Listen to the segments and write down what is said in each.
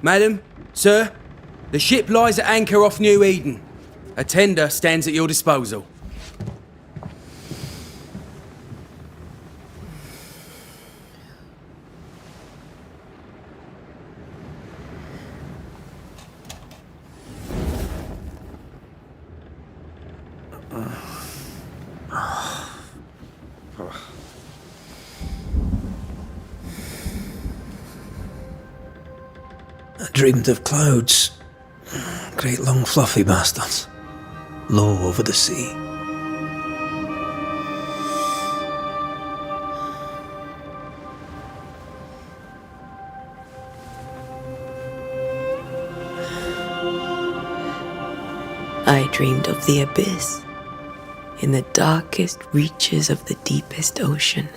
Madam, sir, the ship lies at anchor off New Eden. A tender stands at your disposal. I dreamed of clouds. Great long fluffy bastards. Low over the sea. I dreamed of the abyss, in the darkest reaches of the deepest ocean.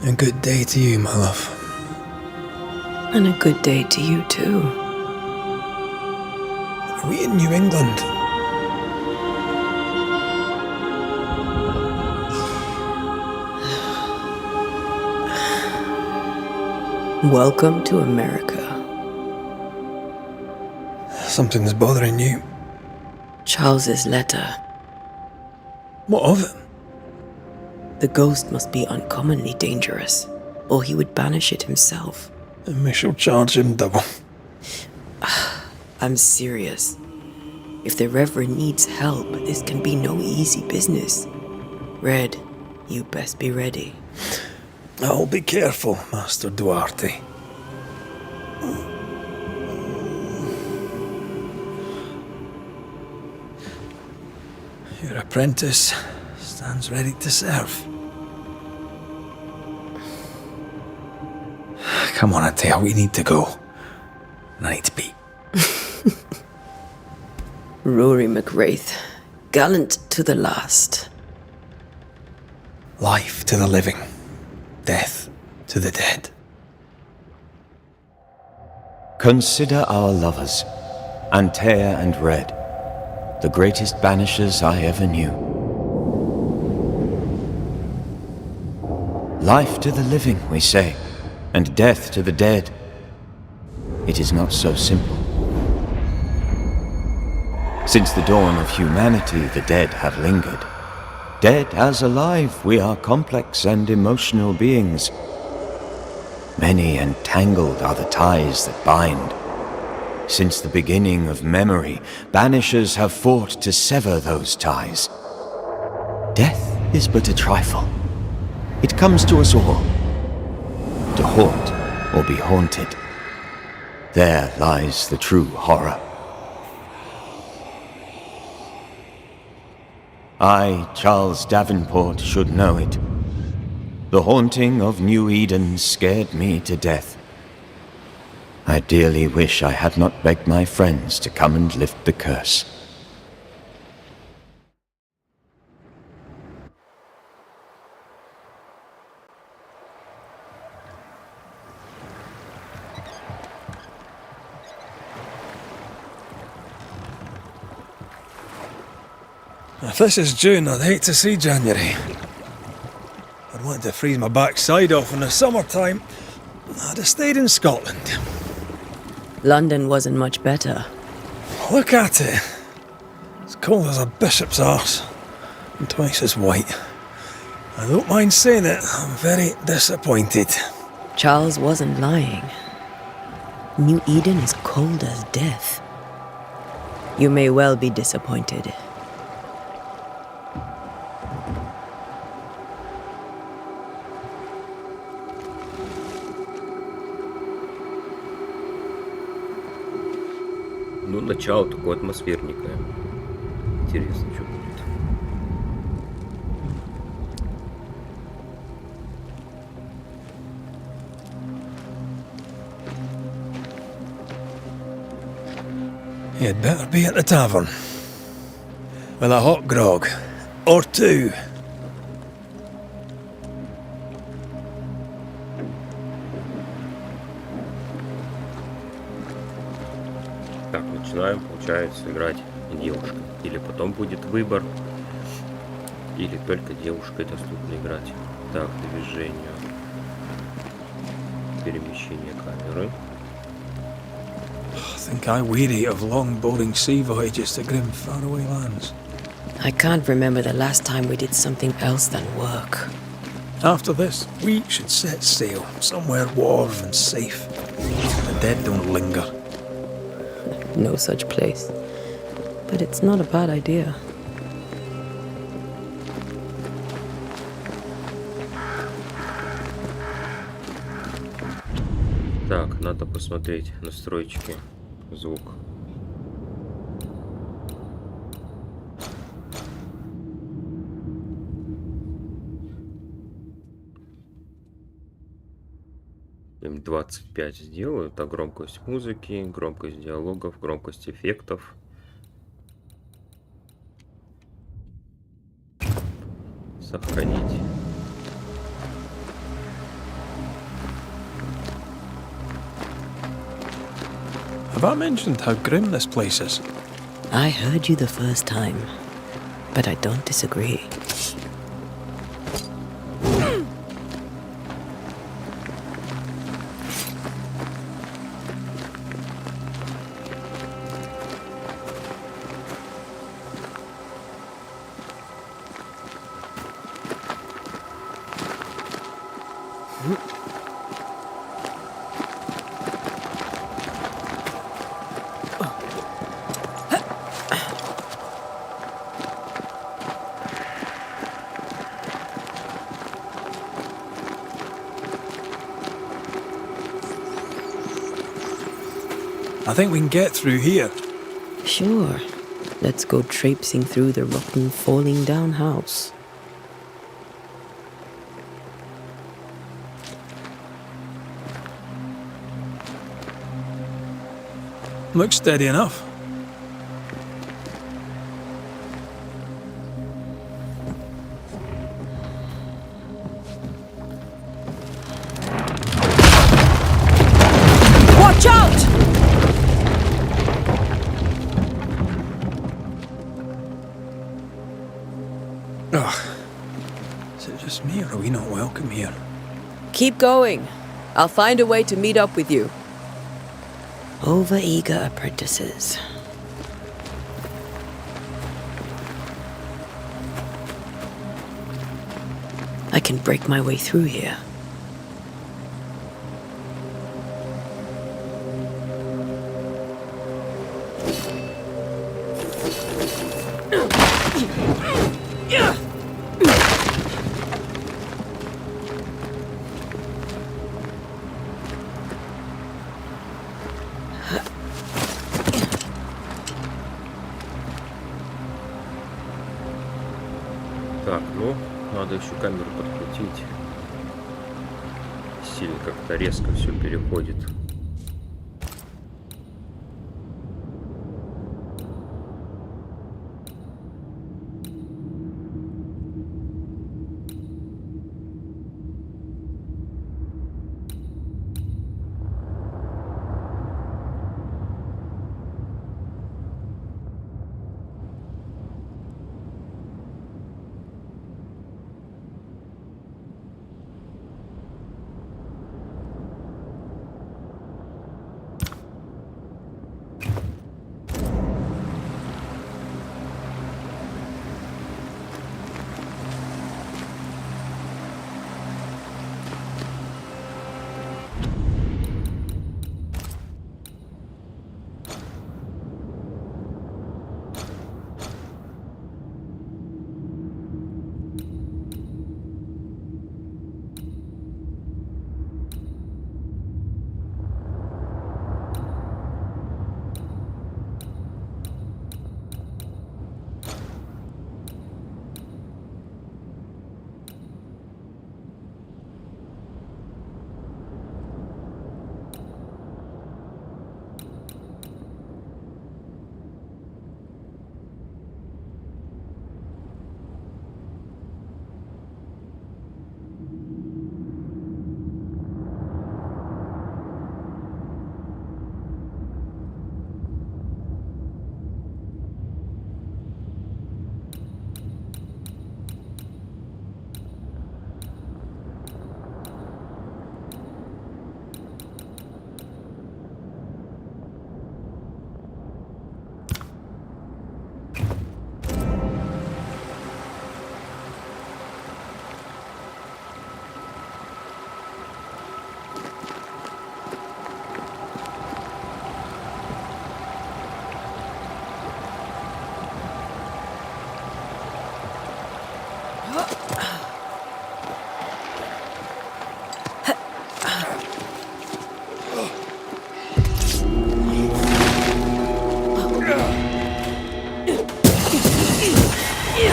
A good day to you, my love. And a good day to you too. Are we in New England? Welcome to America. Something's bothering you. Charles's letter. What of it? The ghost must be uncommonly dangerous, or he would banish it himself. And we shall charge him double. I'm serious. If the Reverend needs help, this can be no easy business. Red, you best be ready. I'll be careful, Master Duarte. Your apprentice stands ready to serve. Come on, Atea, we need to go. And I need to pee. Rory McWraith, gallant to the last. Life to the living, death to the dead. Consider our lovers, Antea and Red, the greatest banishers I ever knew. Life to the living, we say, and death to the dead. It is not so simple. Since the dawn of humanity, the dead have lingered. Dead as alive, we are complex and emotional beings. Many and tangled are the ties that bind. Since the beginning of memory, banishers have fought to sever those ties. Death is but a trifle. It comes to us all. To haunt or be haunted. There lies the true horror. I, Charles Davenport, should know it. The haunting of New Eden scared me to death. I dearly wish I had not begged my friends to come and lift the curse. If this is June, I'd hate to see January. I'd want to freeze my backside off in the summertime. I'd have stayed in Scotland. London wasn't much better. Look at it. It's cold as a bishop's arse. And twice as white. I don't mind saying it, I'm very disappointed. Charles wasn't lying. New Eden is cold as death. You may well be disappointed. Ну, начало такое атмосферненькое. Интересно, что будет. You'd better be at the tavern. With a hot grog. Or two. Так, начинаем, получается, играть девушка. Или потом будет выбор Или только девушкой доступно играть. Так, движению. Перемещение камеры. I think I weary of long, boring sea voyages to grim, faraway lands. I can't remember the last time we did something else than work. After this, we should set sail somewhere warm and safe. The dead don't linger. No such place. But it's not a bad idea. Так, надо посмотреть настройки. Звук. М25 сделаю. Это громкость музыки, громкость диалогов, громкость эффектов. Сохранить. Have I mentioned how grim this place is? I heard you the first time, but I don't disagree. I think we can get through here. Sure. Let's go traipsing through the rotten, falling down house. Looks steady enough. Watch out! Ugh. Is it just me, or are we not welcome here? Keep going. I'll find a way to meet up with you. Over-eager apprentices. I can break my way through here. Так, ну, надо еще камеру подкрутить. Сильно как-то резко все переходит.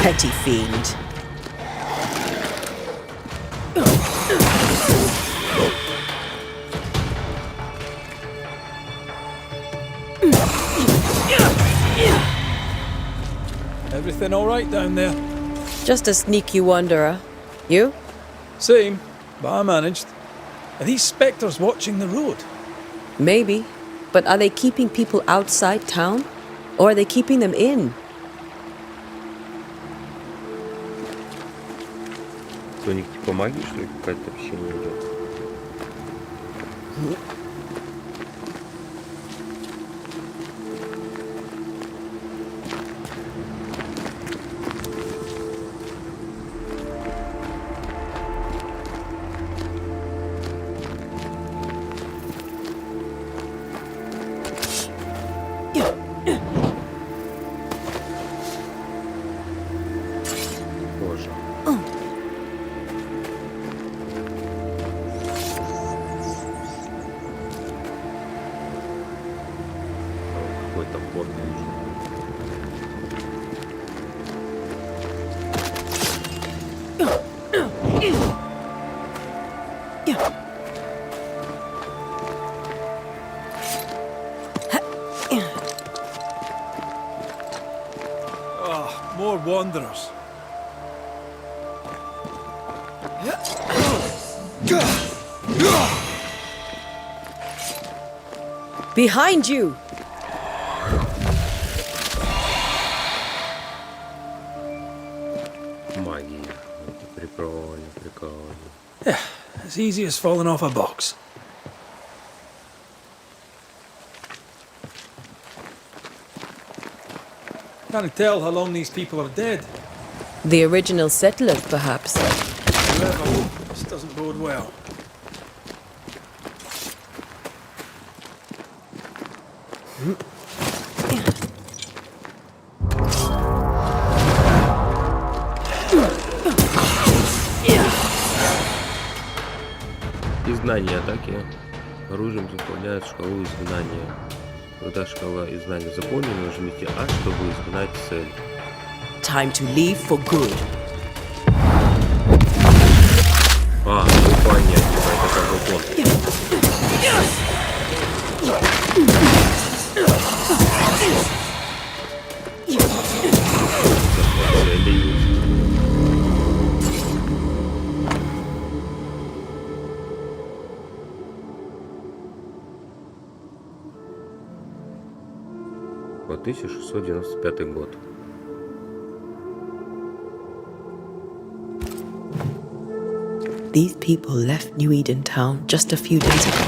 Petty fiend. Everything all right down there? Just a sneaky wanderer. You? Same, but I managed. Are these spectres watching the road? Maybe. But are they keeping people outside town? Or are they keeping them in? У них типа магия, что ли, какая-то общение идет? Боже. Какой там бот нужен. Ah, more wanderers. Behind you! Магия. Это прикольно, прикольно. Yeah, as easy as falling off a box. Can't tell how long these people are dead. The original settlers, perhaps. However, this doesn't bode well. Изгнание атаки. Оружием заполняют шкалу изгнания. Когда шкала изгнания заполнена, нажмите А, чтобы изгнать цель. Time to leave for good. А, ну понятно, это как бы он. Вот 1695 год. These people left New Eden town just a few days ago.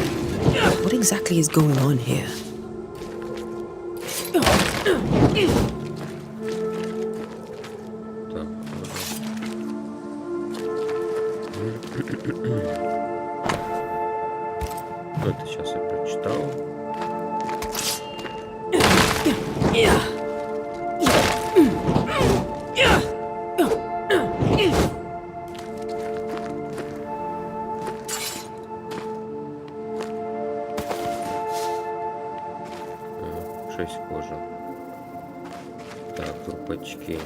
What exactly is going on here? Так, это сейчас я прочитал. Шесть кожи. Так, трупачки.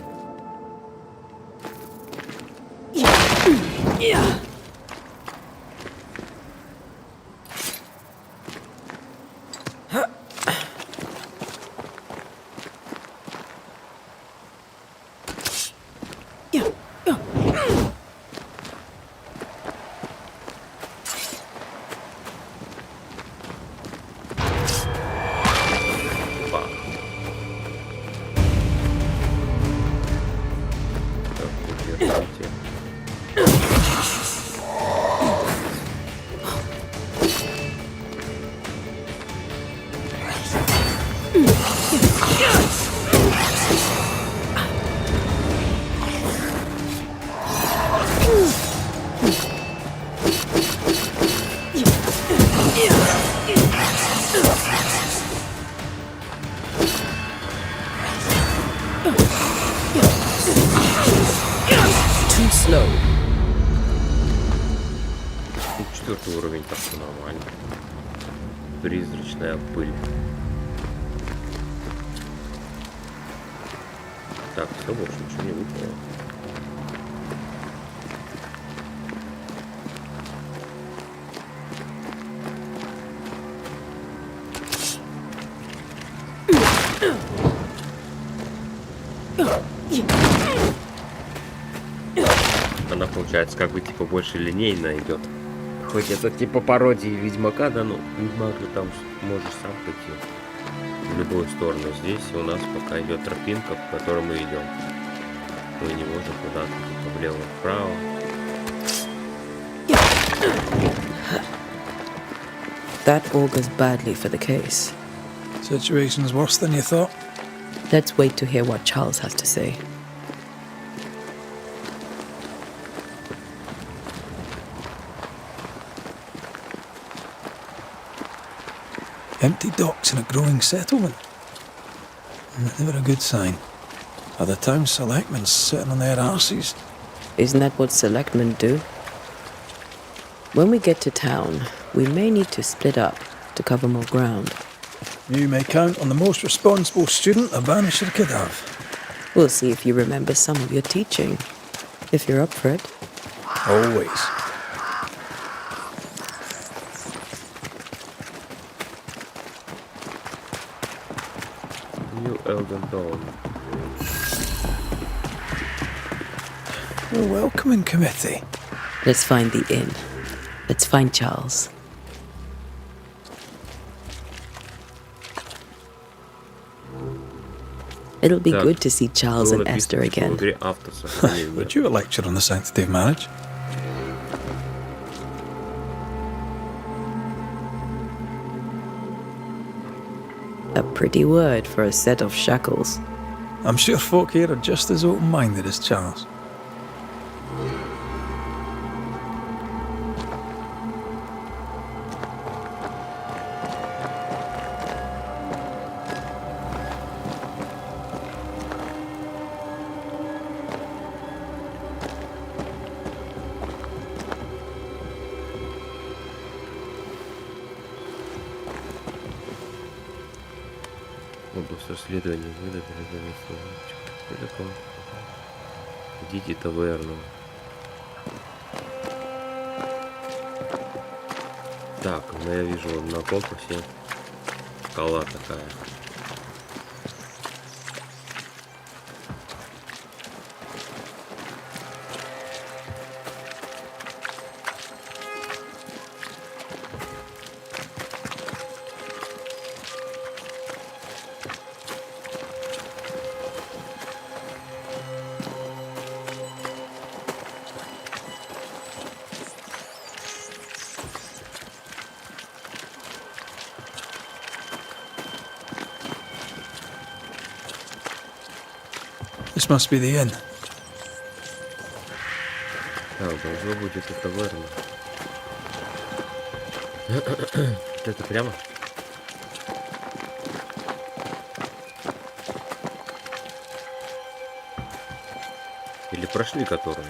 Too slow. Четвертый уровень, так что нормально. Призрачная пыль. Так, все, больше ничего не выпало. Она получается как бы типа больше линейно идет. Хоть это типа пародии Ведьмака, да, ну Ведьмак же там можешь сам пойти в любую сторону. Здесь у нас пока идет тропинка, по которой мы идем. Мы не можем куда-то типа влево-вправо. That augurs badly for the case. Situation's worse than you thought. Let's wait to hear what Charles has to say. Empty docks in a growing settlement. Never a good sign. Are the town selectmen sitting on their arses? Isn't that what selectmen do? When we get to town, we may need to split up to cover more ground. You may count on the most responsible student a Banisher could have. We'll see if you remember some of your teaching, if you're up for it. Always. New Elden Dawn. A welcoming committee. Let's find the inn. Let's find Charles. It'll be good to see Charles and Esther again. Would you a lecture on the sanctity of marriage? A pretty word for a set of shackles. I'm sure folk here are just as open-minded as Charles. Область расследования выдали. Идите в таверну. Так, ну я вижу на компасе скала такая. This must be the inn. Так, должно быть это таверна. Это прямо? Или прошли которую?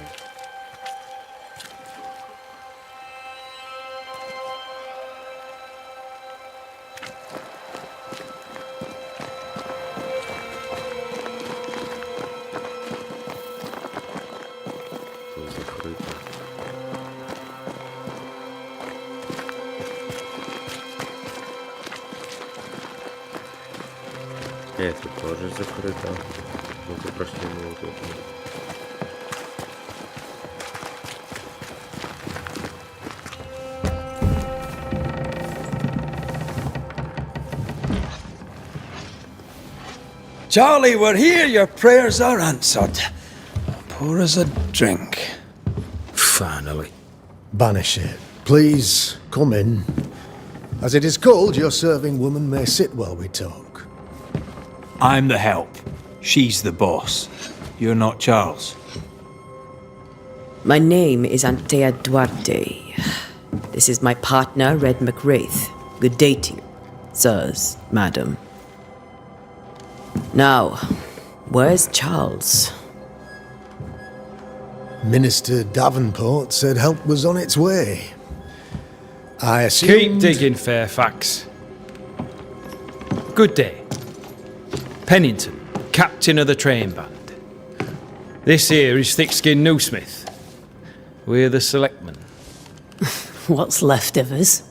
Закрыто. Это тоже закрыто. Мы прошли мы вот это. Charlie, we're here. Your prayers are answered. Pour us a drink. Finally. Banisher, please come in. As it is called, your serving woman may sit while we talk. I'm the help. She's the boss. You're not Charles. My name is Antea Duarte. This is my partner, Red McWraith. Good day to you, sirs, madam. Now, where's Charles? Minister Davenport said help was on its way. I assumed... Keep digging, Fairfax. Good day. Pennington, captain of the train band. This here is thick-skinned Newsmith. We're the selectmen. What's left of us?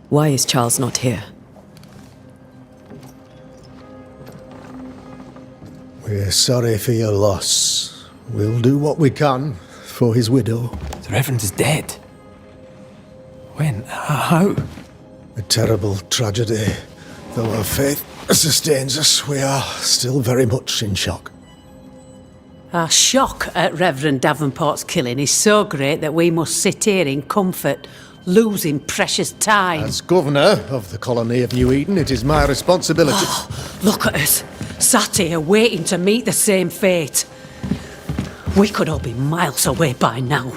Why is Charles not here? We're sorry for your loss. We'll do what we can for his widow. The Reverend is dead. When? How? A terrible tragedy. Though our faith sustains us, we are still very much in shock. Our shock at Reverend Davenport's killing is so great that we must sit here in comfort, losing precious time. As governor of the colony of New Eden, it is my responsibility. Look at us, sat here waiting to meet the same fate. We could all be miles away by now.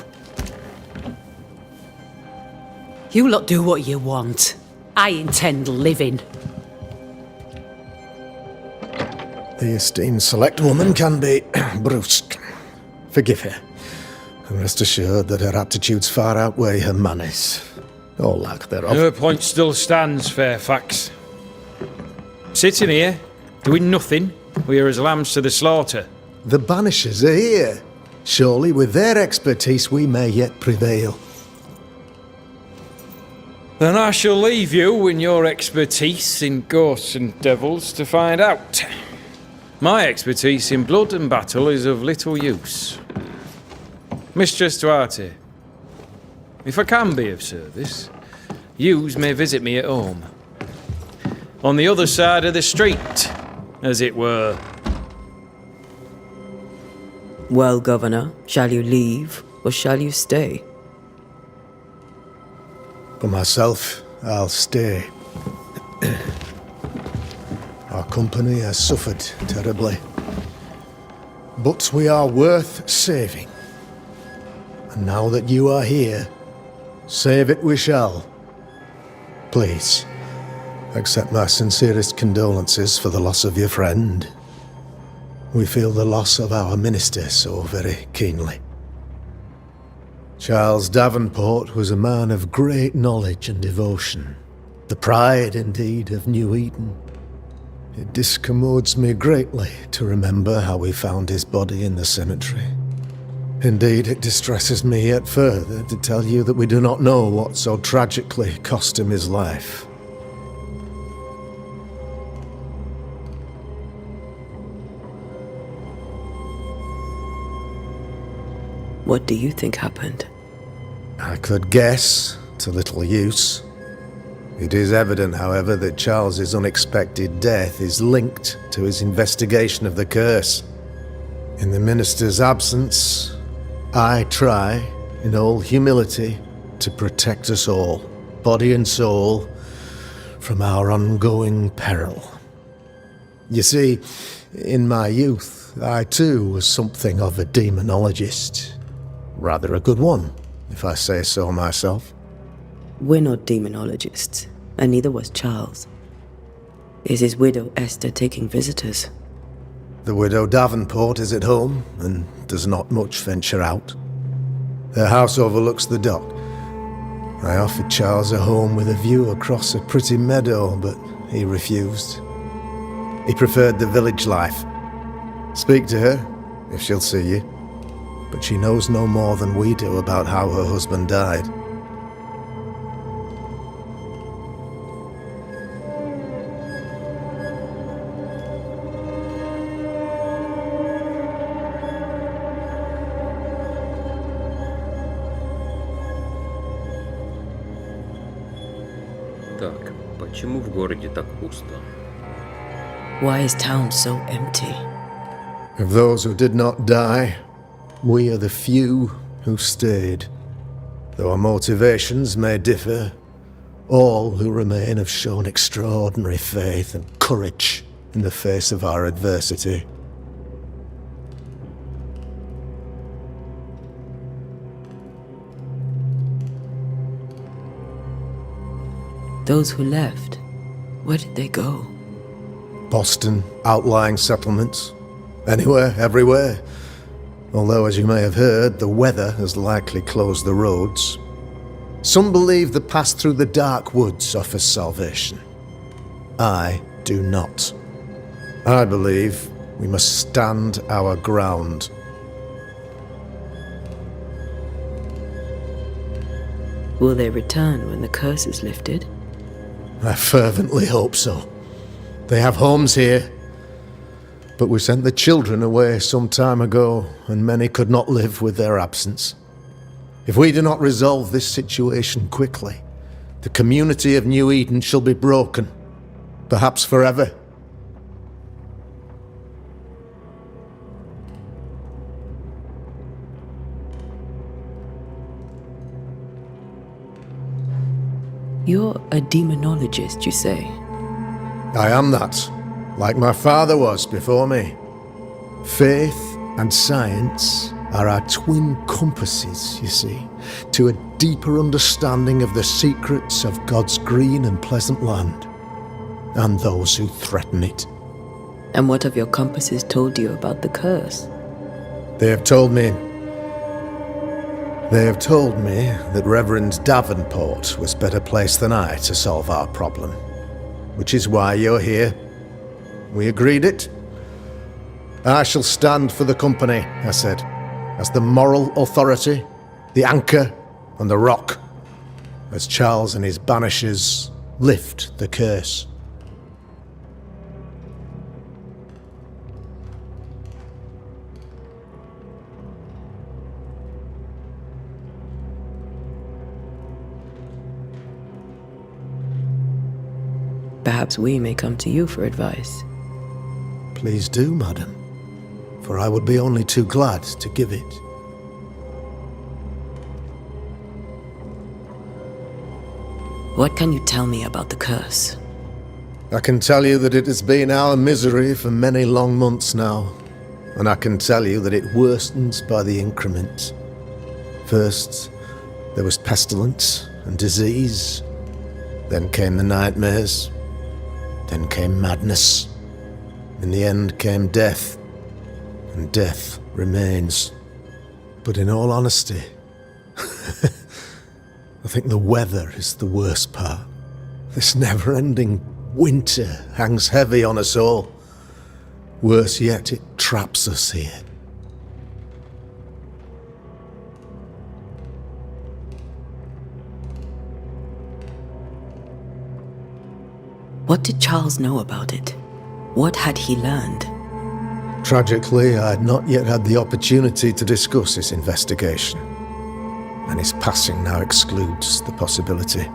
You lot do what you want. I intend living. The esteemed select woman can be brusque. Forgive her. And rest assured that her aptitudes far outweigh her manners. Or lack thereof. Her point still stands, Fairfax. Sitting here, doing nothing, we are as lambs to the slaughter. The Banishers are here. Surely with their expertise we may yet prevail. Then I shall leave you and your expertise in ghosts and devils to find out. My expertise in blood and battle is of little use. Mistress Duarte, if I can be of service, yous may visit me at home. On the other side of the street, as it were. Well, Governor, shall you leave or shall you stay? For myself, I'll stay. Our company has suffered terribly. But we are worth saving. And now that you are here, save it we shall. Please, accept my sincerest condolences for the loss of your friend. We feel the loss of our minister so very keenly. Charles Davenport was a man of great knowledge and devotion, the pride, indeed, of New Eden. It discommodes me greatly to remember how we found his body in the cemetery. Indeed, it distresses me yet further to tell you that we do not know what so tragically cost him his life. What do you think happened? I could guess, to little use. It is evident, however, that Charles's unexpected death is linked to his investigation of the curse. In the minister's absence, I try, in all humility, to protect us all, body and soul, from our ongoing peril. You see, in my youth, I too was something of a demonologist. Rather a good one, if I say so myself. We're not demonologists, and neither was Charles. Is his widow Esther taking visitors? The widow Davenport is at home, and does not much venture out. Their house overlooks the dock. I offered Charles a home with a view across a pretty meadow, but he refused. He preferred the village life. Speak to her, if she'll see you. But she knows no more than we do about how her husband died. Так, почему в городе так пусто? Why is town so empty? Of those who did not die, we are the few who stayed. Though our motivations may differ, all who remain have shown extraordinary faith and courage in the face of our adversity. Those who left, where did they go? Boston, outlying settlements. Anywhere, everywhere. Although, as you may have heard, the weather has likely closed the roads. Some believe the path through the dark woods offers salvation. I do not. I believe We must stand our ground. Will they return when the curse is lifted? I fervently hope so. They have homes here. But we sent the children away some time ago, and many could not live with their absence. If we do not resolve this situation quickly, the community of New Eden shall be broken, perhaps forever. You're a demonologist, you say? I am that, like my father was before me. Faith and science are our twin compasses, you see, to a deeper understanding of the secrets of God's green and pleasant land, and those who threaten it. And what have your compasses told you about the curse? They have told me that Reverend Davenport was better placed than I to solve our problem, which is why you're here. We agreed it. I shall stand for the company, I said, as the moral authority, the anchor, and the rock, as Charles and his banishers lift the curse. Perhaps we may come to you for advice. Please do, madam, for I would be only too glad to give it. What can you tell me about the curse? I can tell you that it has been our misery for many long months now, and I can tell you that it worstens by the increment. First, there was pestilence and disease. Then came the nightmares. Then came madness. In the end came death. And death remains. But in all honesty, I think the weather is the worst part. This never-ending winter hangs heavy on us all. Worse yet, it traps us here. What did Charles know about it? What had he learned? Tragically, I had not yet had the opportunity to discuss his investigation, and his passing now excludes the possibility.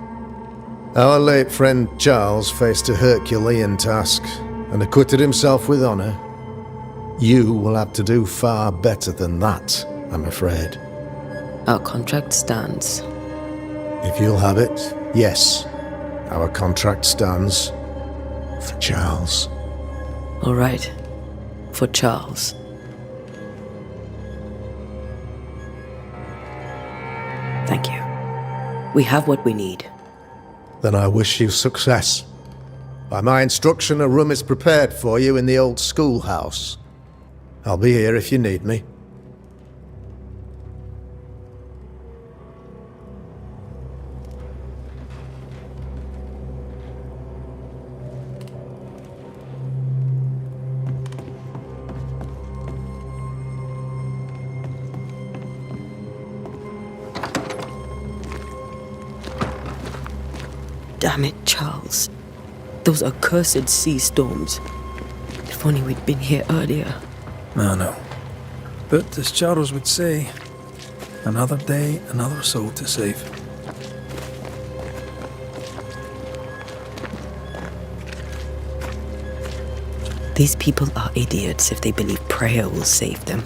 Our late friend Charles faced a Herculean task and acquitted himself with honour. You will have to do far better than that, I'm afraid. Our contract stands. If you'll have it, yes, our contract stands. For Charles. All right. For Charles. Thank you. We have what we need. Then I wish you success. By my instruction, a room is prepared for you in the old schoolhouse. I'll be here if you need me. Damn it, Charles. Those accursed sea storms. If only we'd been here earlier. I know. But as Charles would say, another day, another soul to save. These people are idiots if they believe prayer will save them.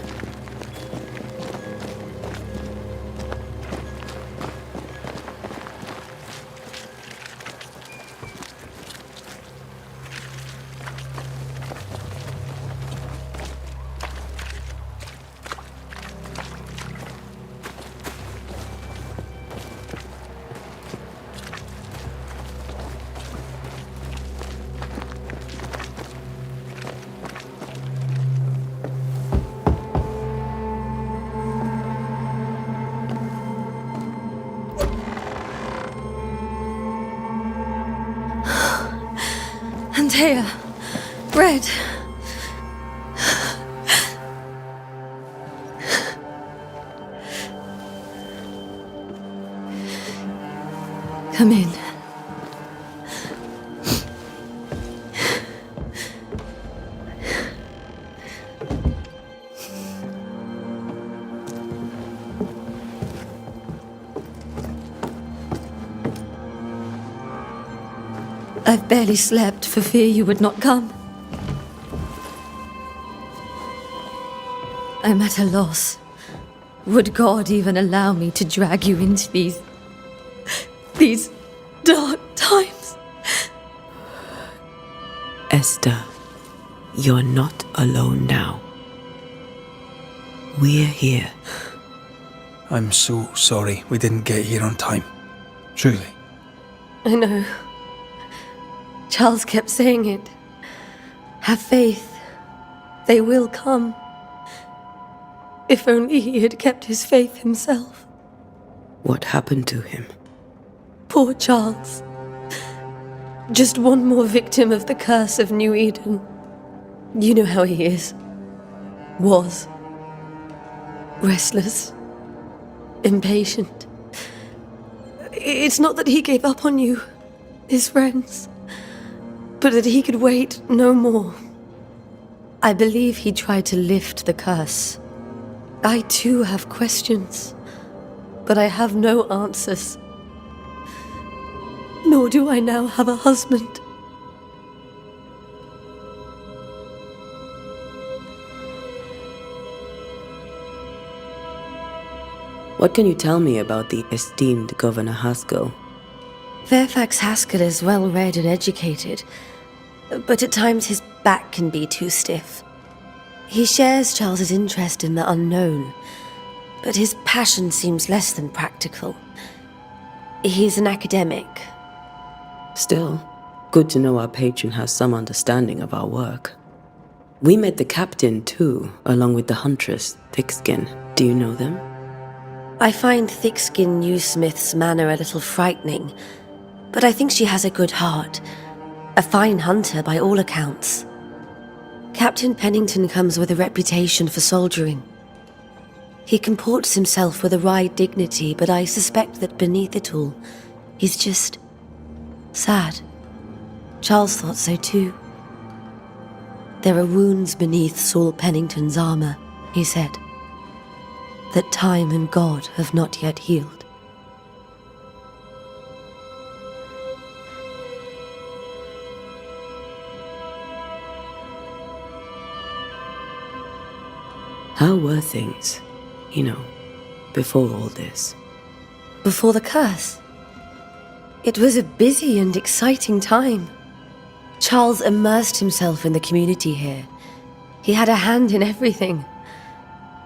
Antea, Red. Come in. I've barely slept for fear you would not come. I'm at a loss. Would God even allow me to drag you into these dark times? Esther, you're not alone now. We're here. I'm so sorry we didn't get here on time. Truly. I know. Charles kept saying it. Have faith. They will come. If only he had kept his faith himself. What happened to him? Poor Charles. Just one more victim of the curse of New Eden. You know how he is. Was. Restless. Impatient. It's not that he gave up on you, his friends, but that he could wait no more. I believe he tried to lift the curse. I too have questions, but I have no answers. Nor do I now have a husband. What can you tell me about the esteemed Governor Haskell? Fairfax Haskell is well read and educated, but at times his back can be too stiff. He shares Charles's interest in the unknown, but his passion seems less than practical. He's an academic. Still, good to know our patron has some understanding of our work. We met the captain too, along with the huntress, Thickskin. Do you know them? I find Thickskin Newsmith's manner a little frightening, but I think she has a good heart. A fine hunter by all accounts. Captain Pennington comes with a reputation for soldiering. He comports himself with a wry dignity, but I suspect that beneath it all, he's just sad. Charles thought so too. There are wounds beneath Saul Pennington's armor, he said, that time and God have not yet healed. How were things, before all this? Before the curse? It was a busy and exciting time. Charles immersed himself in the community here. He had a hand in everything.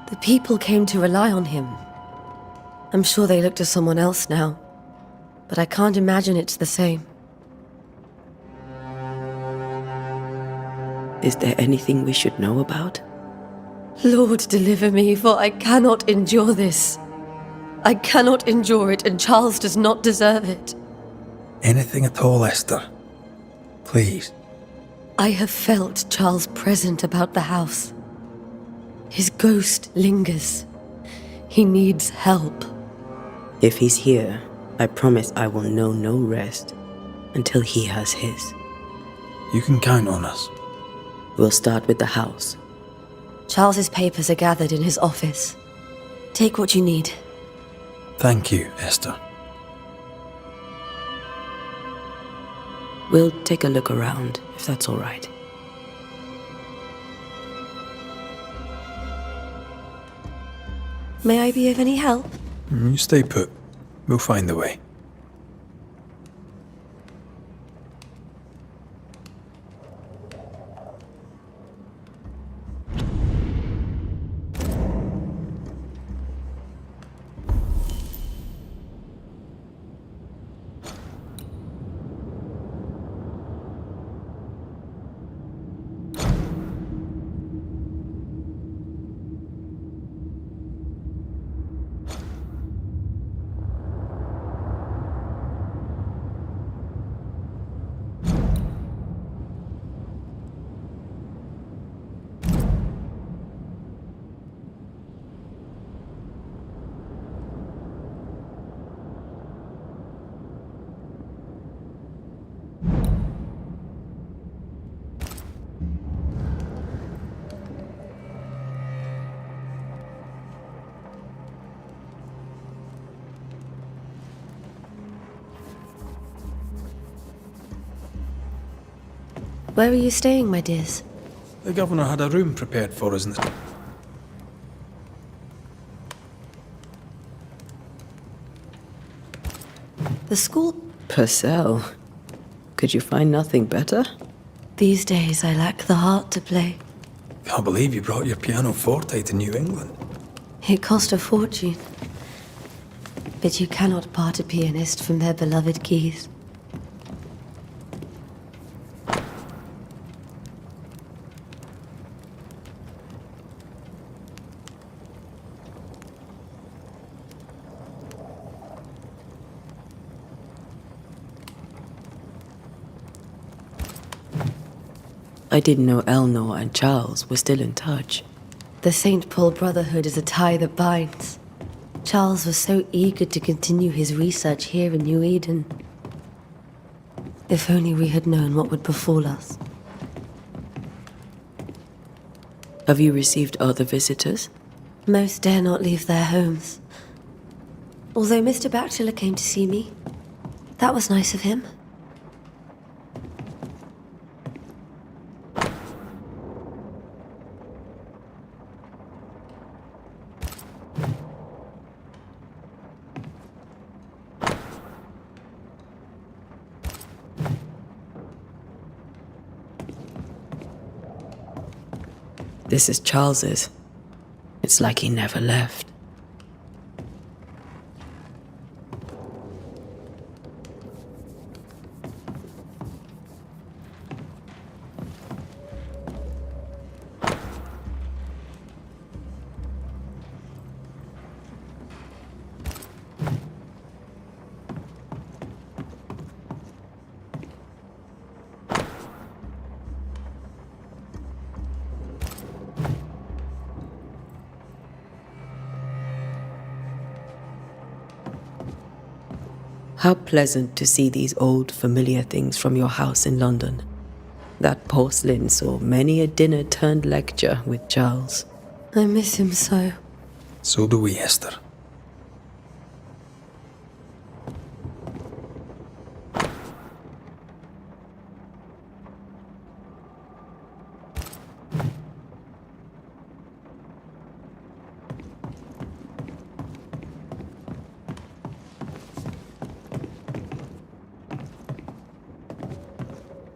The people came to rely on him. I'm sure they look to someone else now, but I can't imagine it's the same. Is there anything we should know about? Lord, deliver me, for I cannot endure this. I cannot endure it, and Charles does not deserve it. Anything at all, Esther. Please. I have felt Charles present about the house. His ghost lingers. He needs help. If he's here, I promise I will know no rest until he has his. You can count on us. We'll start with the house. Charles's papers are gathered in his office. Take what you need. Thank you, Esther. We'll take a look around, if that's all right. May I be of any help? You stay put. We'll find the way. Where are you staying, my dears? The governor had a room prepared for us in the... The school? Purcell. Could you find nothing better? These days I lack the heart to play. Can't believe you brought your pianoforte to New England. It cost a fortune. But you cannot part a pianist from their beloved keys. I didn't know Eleanor and Charles were still in touch. The St. Paul Brotherhood is a tie that binds. Charles was so eager to continue his research here in New Eden. If only we had known what would befall us. Have you received other visitors? Most dare not leave their homes. Although Mr. Bachelor came to see me. That was nice of him. This is Charles's. It's like he never left. How pleasant to see these old familiar things from your house in London. That porcelain saw many a dinner turned lecture with Charles. I miss him so. So do we, Esther.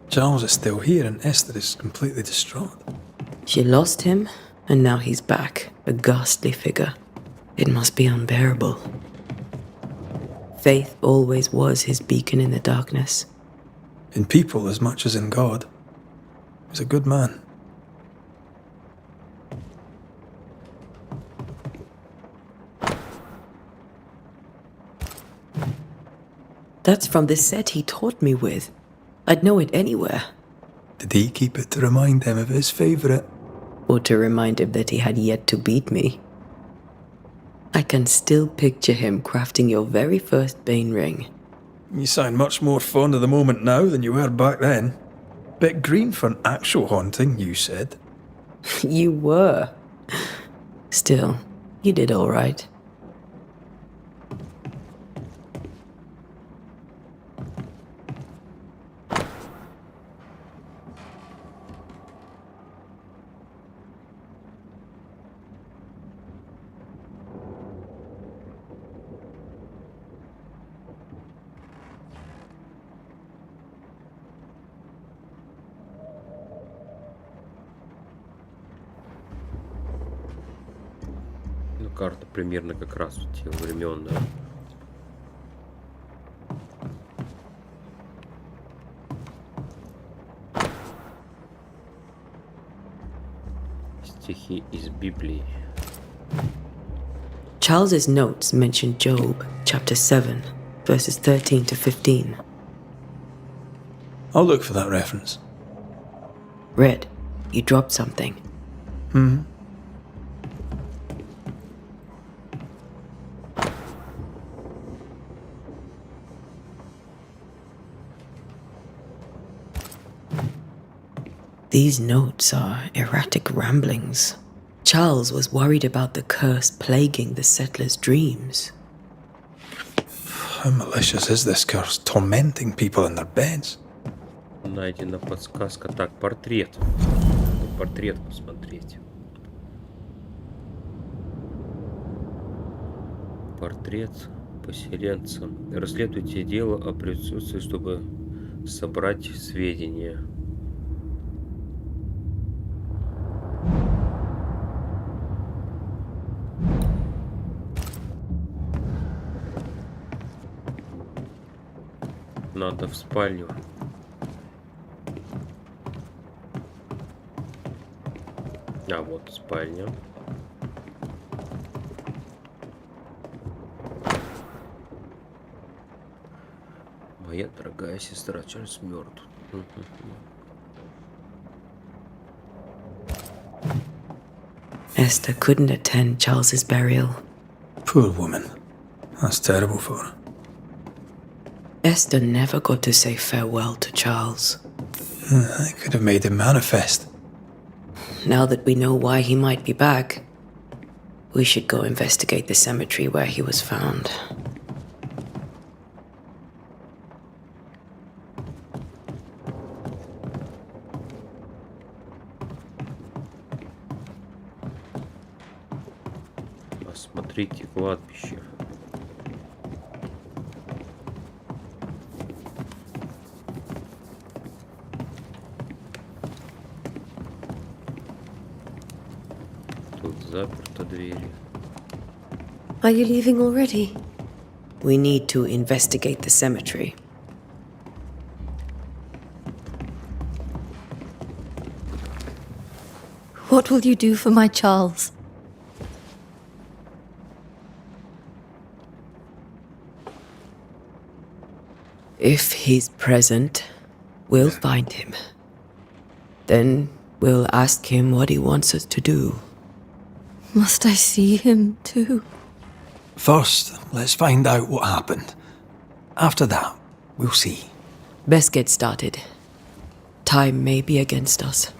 Charles is still here and Esther is completely distraught. She lost him, and now he's back, a ghastly figure. It must be unbearable. Faith always was his beacon in the darkness. In people as much as in God. He was a good man. That's from the set he taught me with. I'd know it anywhere. Did he keep it to remind him of his favourite? Or to remind him that he had yet to beat me. I can still picture him crafting your very first Bane ring. You sound much more fond of the moment now than you were back then. Bit green for an actual haunting, you said. You were. Still, you did all right. Карта примерно как раз у тех времен, да? Стихи из Библии. Charles's notes mention Job, chapter 7, verses 13 to 15. I'll look for that reference. Red, you dropped something. These notes are erratic ramblings. Charles was worried about the curse plaguing the settlers' dreams. How malicious is this curse, tormenting people in their beds? Найдена подсказка. Так, портрет. Портрет посмотреть. Портрет поселенца. Расследуйте дело о присутствии, чтобы собрать сведения. Надо в спальню. А вот спальня. Моя дорогая сестра Чарльз мертв. Esther couldn't attend Charles's burial. Poor woman. That's terrible for her. Esther never got to say farewell to Charles. I could have made him manifest. Now that we know why he might be back, we should go investigate the cemetery where he was found. Осмотрите кладбище. Тут заперто двери. Are you leaving already? We need to investigate the cemetery. What will you do for my Charles? If he's present, we'll find him. Then we'll ask him what he wants us to do. Must I see him too? First, let's find out what happened. After that, we'll see. Best get started. Time may be against us.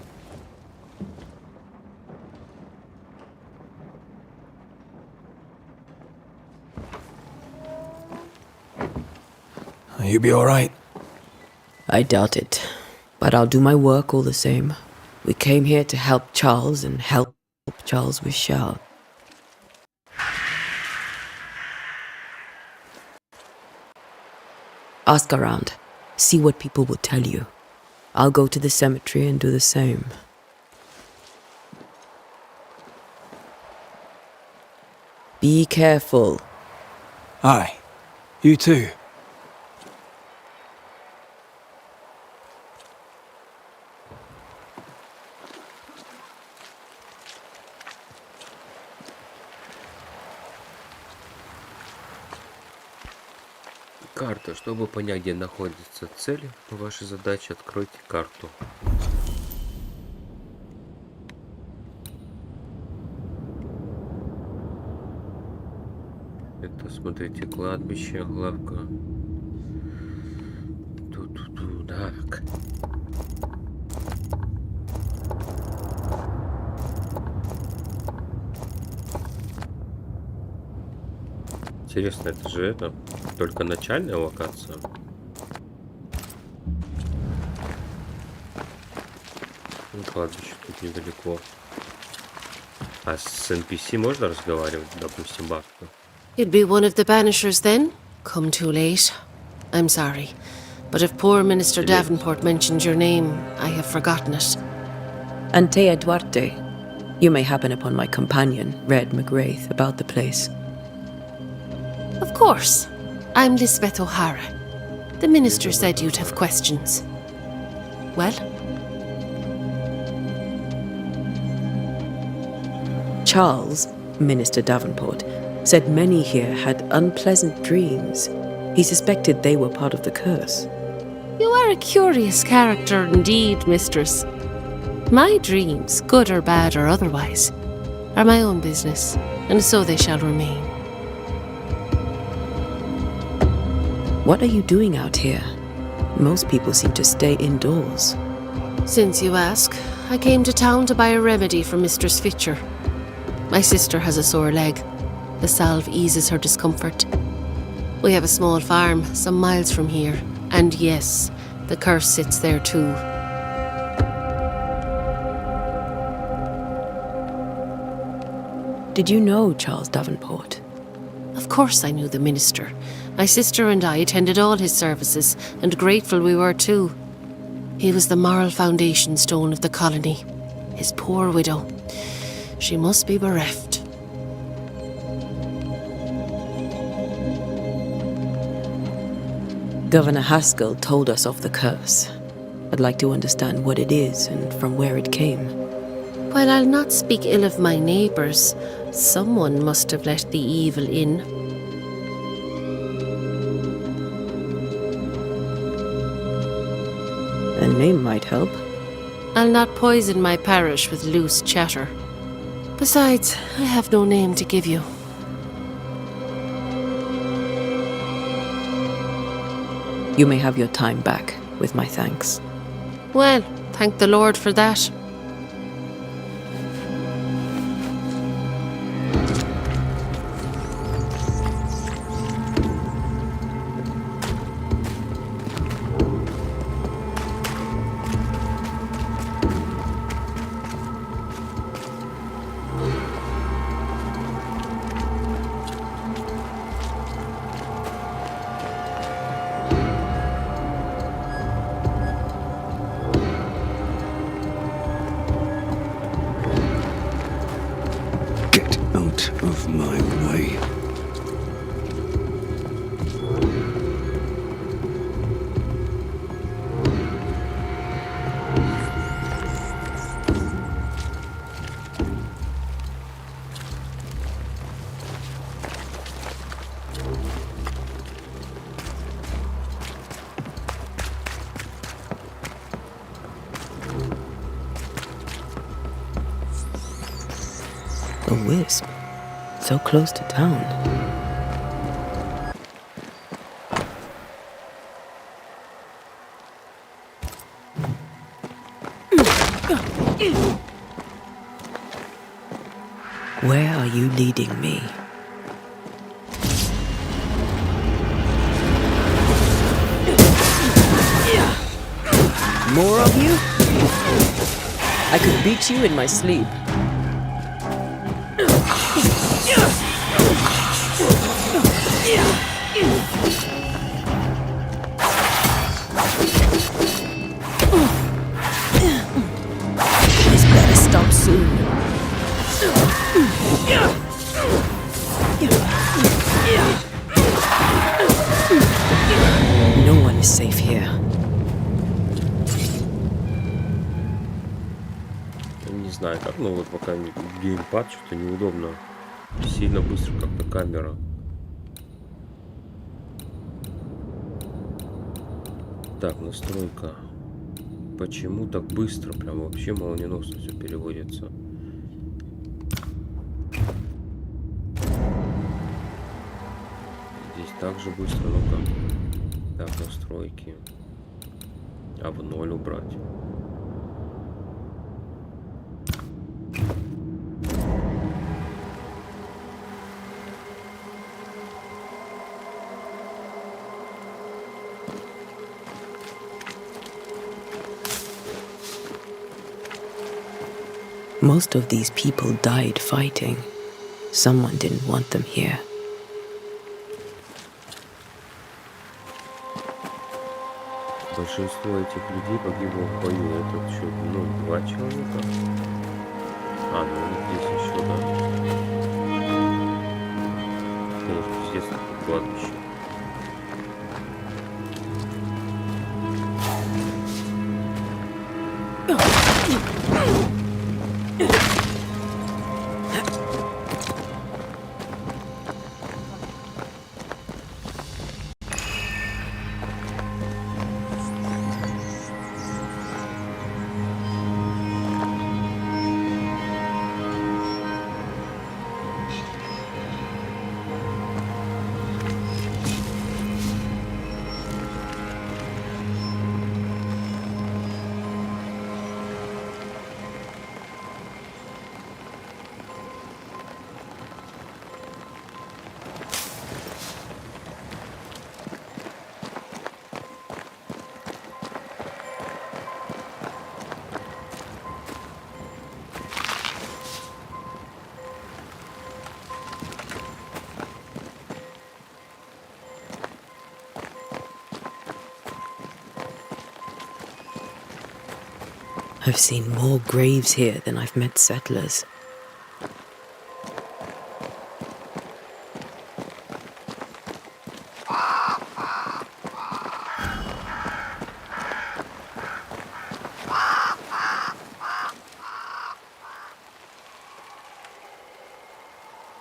You'll be alright. I doubt it, but I'll do my work all the same. We came here to help Charles, and help Charles we shall. Ask around. See what people will tell you. I'll go to the cemetery and do the same. Be careful. Aye. You too. Карта. Чтобы понять, где находятся цели, ваша задача — откройте карту. Это, смотрите, кладбище, главка. Ту-ту-ту, так. Интересно, это же это только начальная локация. Кладбище тут недалеко. А с NPC можно разговаривать, допустим, бабка? You'd be one of the Banishers then? Come too late. I'm sorry. But if poor Minister Davenport mentioned your name, I have forgotten it. Antea Duarte. You may happen upon my companion, Red McGrath, about the place. Of course. I'm Lisbeth O'Hara. The minister said you'd have questions. Well? Charles, Minister Davenport, said many here had unpleasant dreams. He suspected they were part of the curse. You are a curious character indeed, mistress. My dreams, good or bad or otherwise, are my own business, and so they shall remain. What are you doing out here? Most people seem to stay indoors. Since you ask, I came to town to buy a remedy for Mistress Fitcher. My sister has a sore leg. The salve eases her discomfort. We have a small farm some miles from here, and yes, The curse sits there too. Did you know Charles Davenport? Of course I knew the minister. My sister and I attended all his services, and grateful we were too. He was the moral foundation stone of the colony. His poor widow. She must be bereft. Governor Haskell told us of the curse. I'd like to understand what it is and from where it came. While I'll not speak ill of my neighbours, someone must have let the evil in. A name might help. I'll not poison my parish with loose chatter. Besides, I have no name to give you. You may have your time back, with my thanks. Well, thank the Lord for that. Out of my way. A wisp. So close to town. Where are you leading me? More of you? I could beat you in my sleep. This better stop soon. No one is safe here. Не знаю как, но вот пока геймпад что-то неудобно. Сильно быстро как-то камера. Так, настройка. Почему так быстро? Прям вообще молниеносно все переводится. Здесь также быстро, ну-ка. Так, настройки. А в ноль убрать. Most of these people died fighting. Someone didn't want them here. Большинство этих людей погибло в бою. Это что, ну, 2 человека? А, ну здесь еще, да. Конечно, естественно, кладбище. I've seen more graves here than I've met settlers.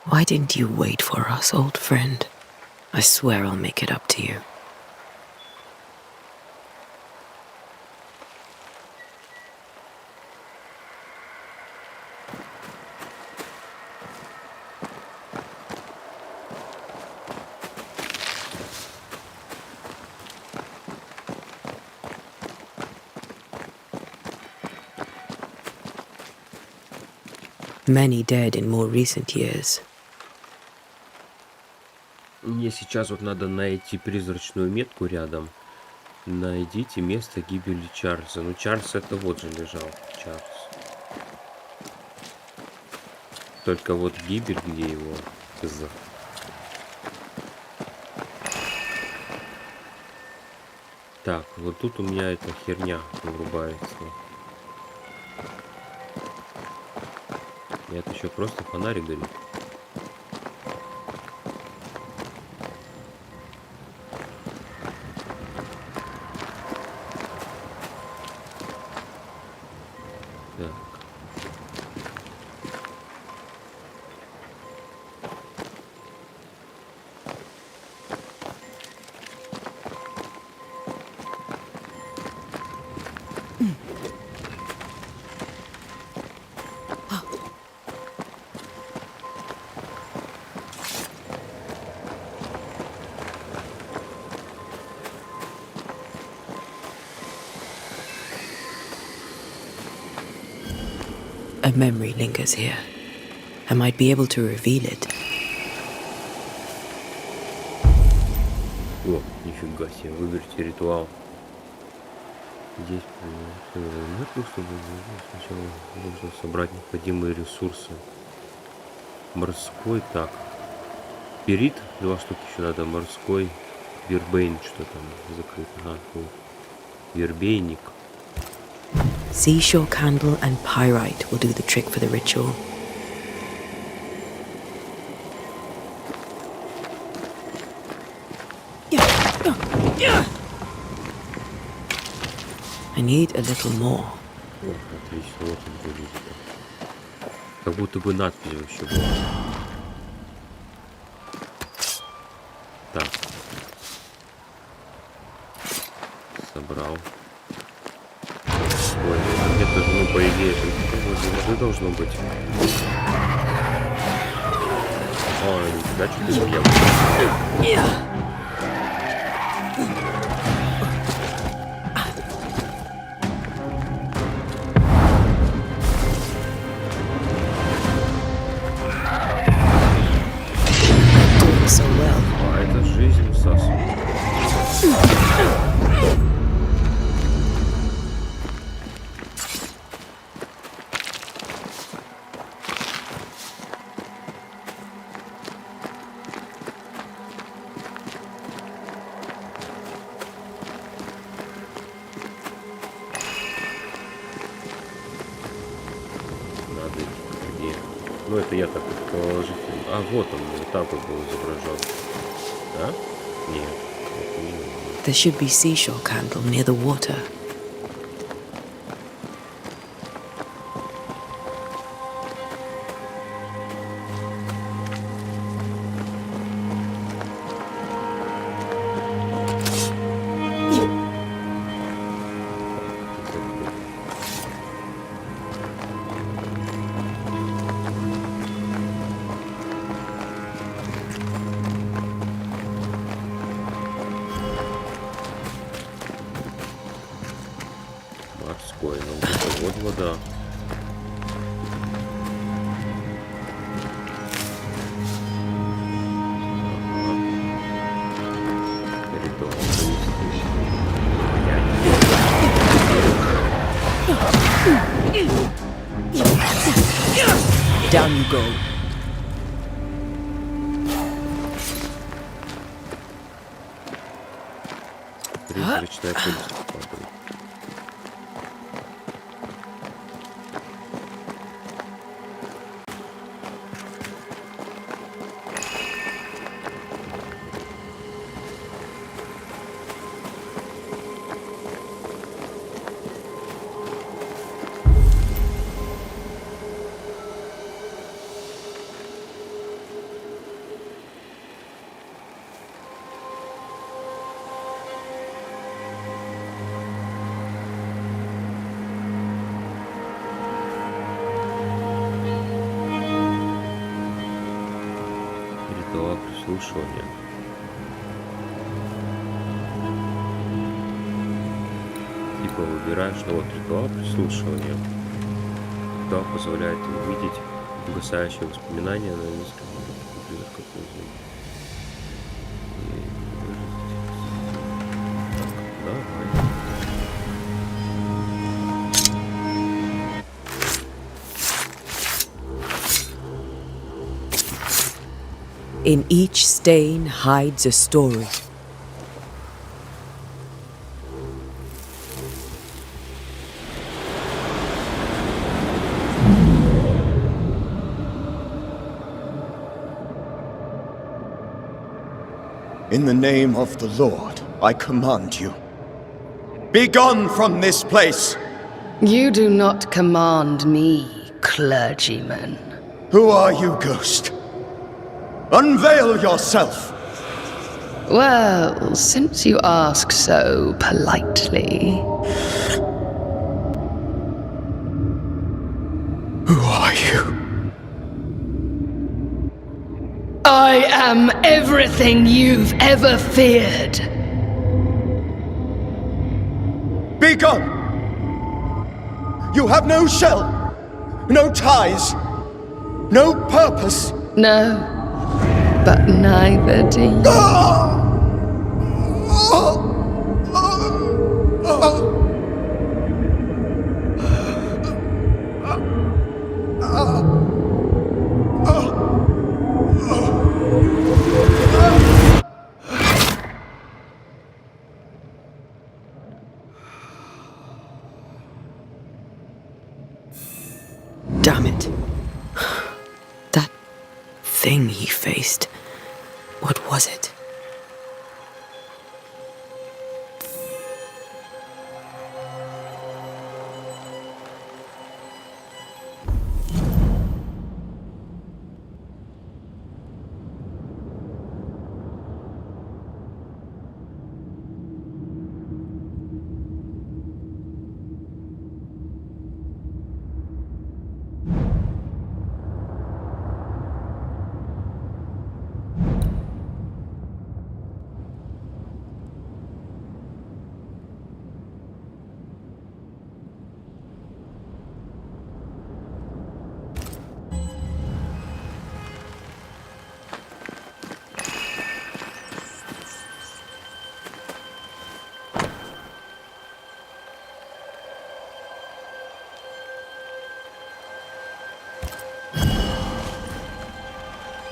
Why didn't you wait for us, old friend? I swear I'll make it up to you. Many dead in more recent years. Мне сейчас вот надо найти призрачную метку рядом. Найдите место гибели Чарльза. Ну, Чарльз это вот же лежал. Чарльз. Только вот гибель, где его? Так, вот тут у меня эта херня вырубается. Нет, еще просто фонарик горит. A memory lingers here. I might be able to reveal it. О, нифига себе, выберите ритуал. Здесь чтобы сначала нужно собрать необходимые ресурсы. Морской, так. Перит, 2 штуки еще надо. Морской, вербейн, что там закрыто. Ага, вербейник. Seashore candle and pyrite will do the trick for the ritual. I need a little more. О, отлично, вот он выглядит. Как будто бы надпись вообще была. Так. Собрал. Ой, это же, ну, по идее, это воды должно быть. Ой, нифига, что ты съел. So well. А это жизнь всасывает. Надо где? Ну это я так предположительно. А вот он, вот так вот был изображен. Да? Нет. There should be seashore candle near the water. Морской, ну где-то вот вода. Ритуал Down you go. призрачная пыль падает. Прослушивание. Типа выбираешь, ну вот ритуал прислушивания. Ритуал позволяет увидеть угасающие воспоминания на низком уровне. Давай. In each stain hides a story. In the name of the Lord, I command you. Be gone from this place! You do not command me, clergyman. Who are you, ghost? Unveil yourself! Well, since you ask so politely. Who are you? I am everything you've ever feared. Be gone! You have no shell, no ties, no purpose. No, but neither do you. Damn it. That thing he faced. What was it?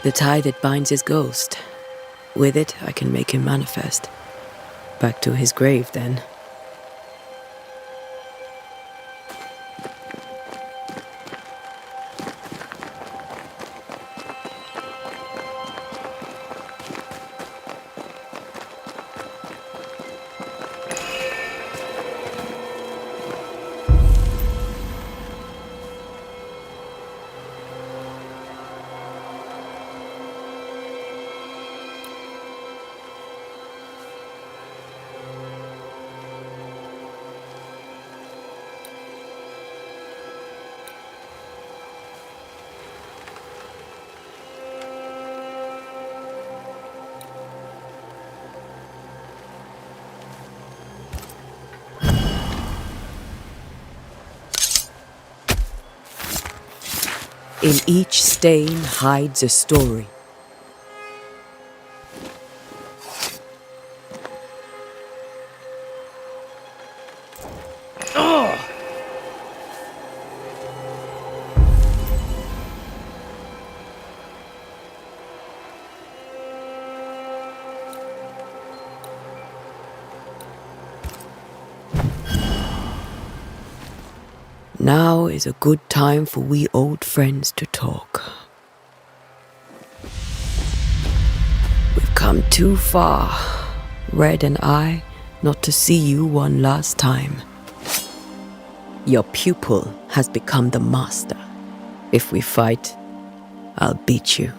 The tie that binds his ghost. With it, I can make him manifest. Back to his grave, then. In each stain hides a story. Now is a good time for we old friends to talk. We've come too far, Red and I, not to see you one last time. Your pupil has become the master. If we fight, I'll beat you.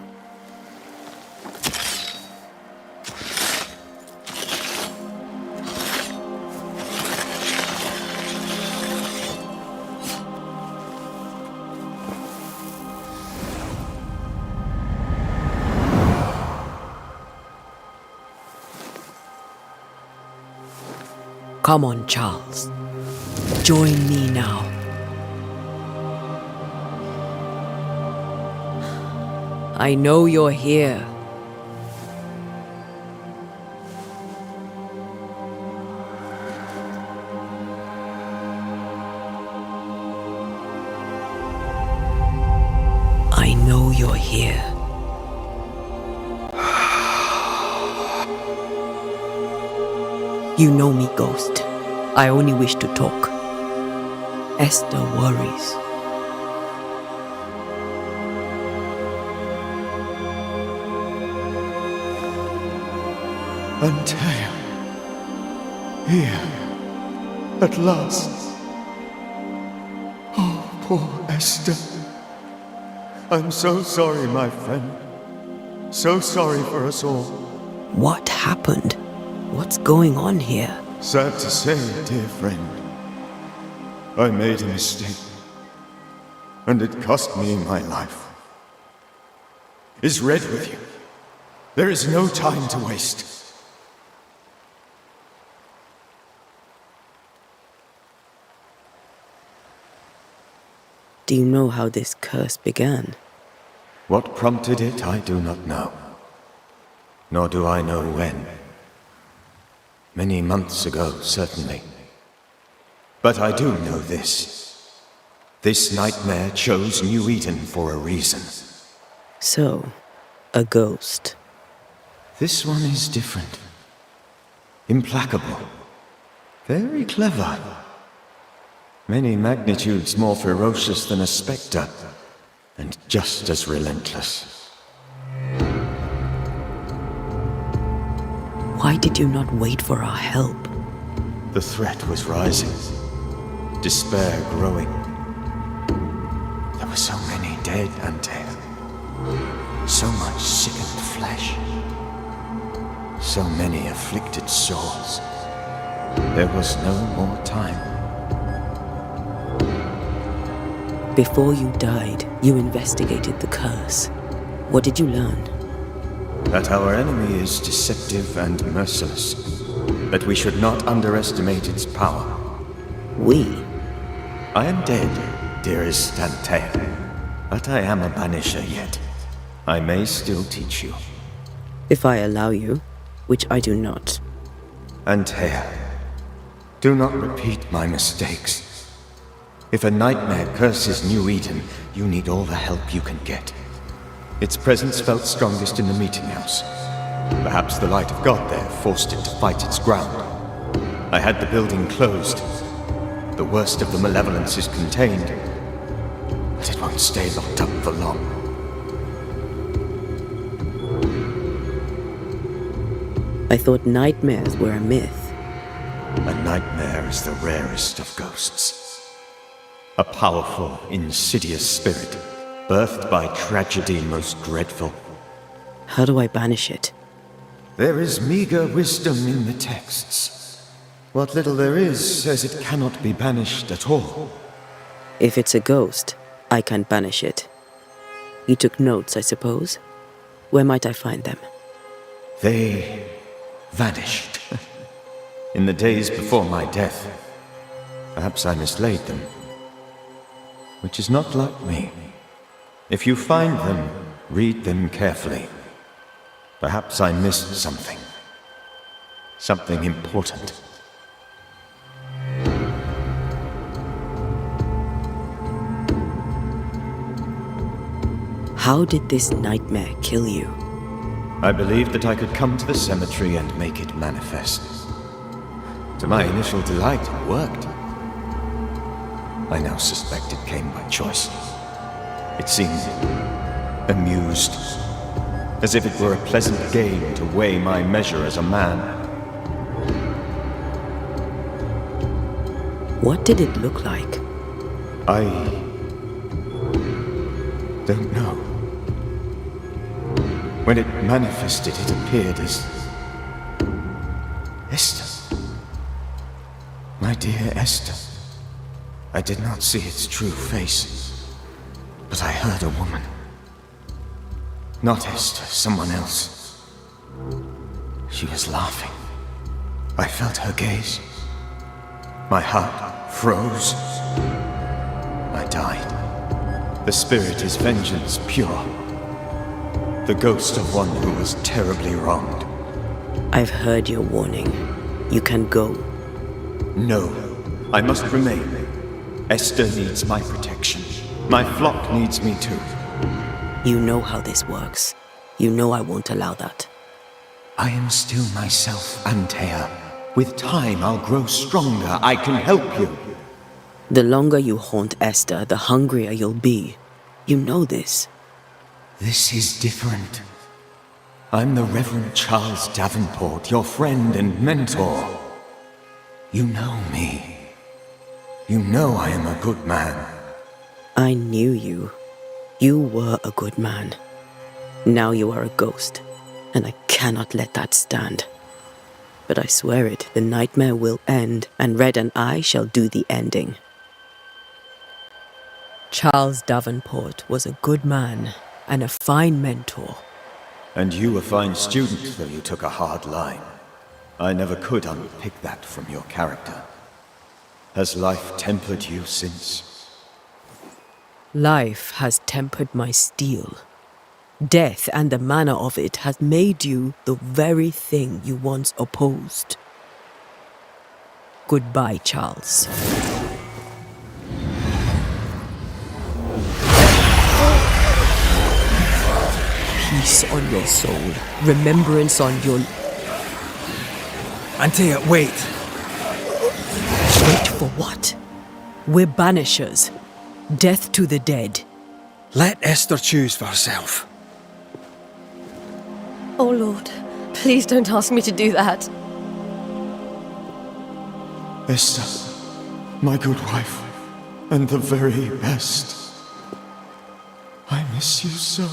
Come on, Charles. Join me now. I know you're here. I know you're here. You know me, Ghost. I only wish to talk. Esther worries. Antea. Here. At last. Oh, poor Esther. I'm so sorry, my friend. So sorry for us all. What happened? What's going on here? Sad to say, dear friend. I made a mistake. And it cost me my life. Is Red with you? There is no time to waste. Do you know how this curse began? What prompted it, I do not know. Nor do I know when. Many months ago, certainly. But I do know this. This nightmare chose New Eden for a reason. So, a ghost. This one is different. Implacable. Very clever. Many magnitudes more ferocious than a spectre, and just as relentless. Why did you not wait for our help? The threat was rising. Despair growing. There were so many dead, Antea. So much sickened flesh. So many afflicted souls. There was no more time. Before you died, you investigated the curse. What did you learn? That our enemy is deceptive and merciless. That we should not underestimate its power. We? I am dead, dearest Antea. But I am a banisher yet. I may still teach you. If I allow you, which I do not. Antea, do not repeat my mistakes. If a nightmare curses New Eden, you need all the help you can get. Its presence felt strongest in the meeting house. Perhaps the light of God there forced it to fight its ground. I had the building closed. The worst of the malevolence is contained, but it won't stay locked up for long. I thought nightmares were a myth. A nightmare is the rarest of ghosts. A powerful, insidious spirit, birthed by tragedy most dreadful. How do I banish it? There is meager wisdom in the texts. What little there is says it cannot be banished at all. If it's a ghost, I can't banish it. You took notes, I suppose? Where might I find them? They vanished. In the days before my death. Perhaps I mislaid them. Which is not like me. If you find them, read them carefully. Perhaps I missed something. Something important. How did this nightmare kill you? I believed that I could come to the cemetery and make it manifest. To my initial delight, it worked. I now suspect it came by choice. It seemed amused, as if it were a pleasant game to weigh my measure as a man. What did it look like? I don't know. When it manifested, it appeared as Esther. My dear Esther. I did not see its true face, but I heard a woman. Not Esther, someone else. She was laughing. I felt her gaze. My heart froze. I died. The spirit is vengeance pure. The ghost of one who was terribly wronged. I've heard your warning. You can go. No, I must remain. Esther needs my protection. My flock needs me too. You know how this works. You know I won't allow that. I am still myself, Antea. With time, I'll grow stronger. I can help you. The longer you haunt Esther, the hungrier you'll be. You know this. This is different. I'm the Reverend Charles Davenport, your friend and mentor. You know me. You know I am a good man. I knew you. You were a good man. Now you are a ghost, and I cannot let that stand. But I swear it, the nightmare will end, and Red and I shall do the ending. Charles Davenport was a good man and a fine mentor. And you a fine student, though you took a hard line. I never could unpick that from your character. Has life tempered you since? Life has tempered my steel. Death and the manner of it has made you the very thing you once opposed. Goodbye, Charles. Peace on your soul. Remembrance on your... Antea, wait. Wait for what? We're banishers. Death to the dead. Let Esther choose for herself. Oh, Lord, please don't ask me to do that. Esther, my good wife, and the very best. I miss you so.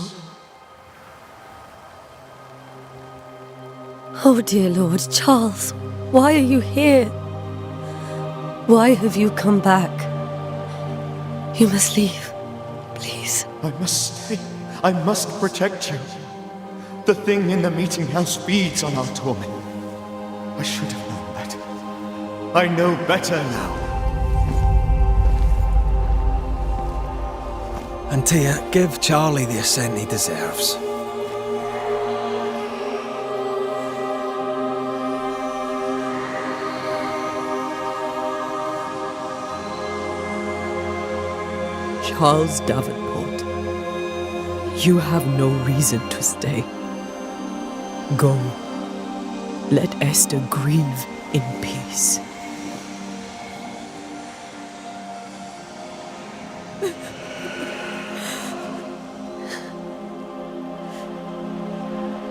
Oh, dear Lord, Charles, why are you here? Why have you come back? You must leave, please. I must stay. I must protect you. The thing in the meeting house feeds on our torment. I should have known better. I know better now. Antea, give Charlie the ascent he deserves. Charles Davenport, you have no reason to stay. Go. Let Esther grieve in peace.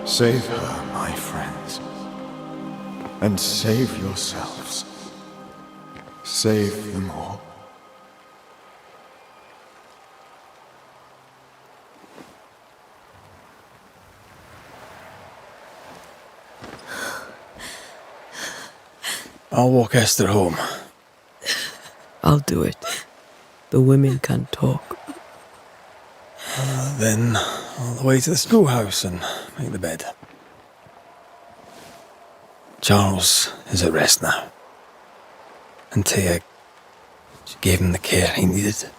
Save her, my friends. And save yourselves. Save them all. I'll walk Esther home. I'll do it. The women can talk. Then all the way to the schoolhouse and make the bed. Charles is at rest now. Antea, she gave him the care he needed.